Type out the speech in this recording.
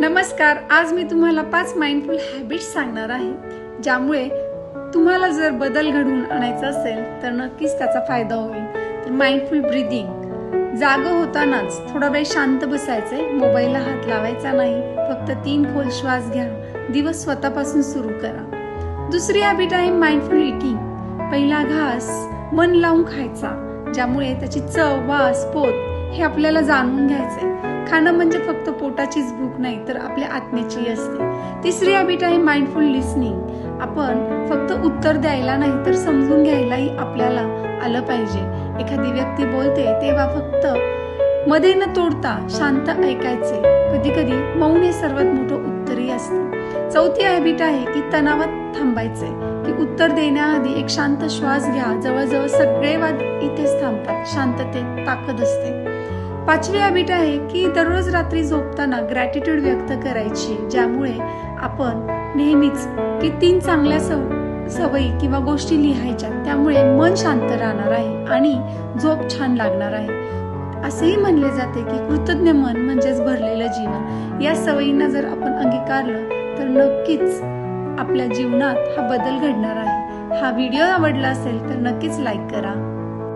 नमस्कार. आज मी तुम्हाला 5 माइंडफुल हॅबिट्स सांगणार आहे, ज्यामुळे तुम्हाला जर बदल घडवून आणायचा असेल तर नक्कीच त्याचा फायदा होईल. तर माइंडफुल ब्रीदिंग, जागं होतानाच थोडा वेळ शांत बसायचंय, मोबाईलला हात लावायचा नाही, फक्त 3 खोल श्वास घ्या. दिवस स्वतःपासून सुरू करा. दुसरी हॅबिट आहे माइंडफुल ईटिंग. पहिला घास मन लावून खायचा, ज्यामुळे त्याची चव, वास, पोत हे आपल्याला जाणून घ्यायचंय. खाणं म्हणजे फक्त पोटाचीच भूक नाही, तर आपल्या आत्म्याची असते. तिसरी हॅबिट आहे माइंडफुल लिसनिंग. आपण फक्त उत्तर द्यायला नाही, तर समजून घ्यायलाही आपल्याला आलं पाहिजे. एखादी व्यक्ती बोलते तेव्हा फक्त मध्ये न तोडता शांत ऐकायचे. कधी कधी मौन हे सर्वात मोठं उत्तरही असतं. चौथी हॅबिट आहे की तणावात थांबायचे, की उत्तर देण्याआधी एक शांत श्वास घ्या. जवळजवळ सगळे वाद इथेच थांबतात. शांततेत ताकद असते. पाचवी हॅबिट आहे की दररोज रात्री झोपताना ग्रॅटिट्यूड व्यक्त करायची, ज्यामुळे आपण नेहमीच की 3 चांगल्या सवयी किंवा गोष्टी लिहायच्या. त्यामुळे मन शांत राहणार आहे आणि झोप छान लागणार आहे. असेही म्हणले जाते की कृतज्ञ मन म्हणजेच भरलेलं जीवन. या सवयींना जर आपण अंगीकारलं तर नक्कीच आपल्या जीवनात हा बदल घडणार आहे. हा व्हिडिओ आवडला असेल तर नक्कीच लाईक करा.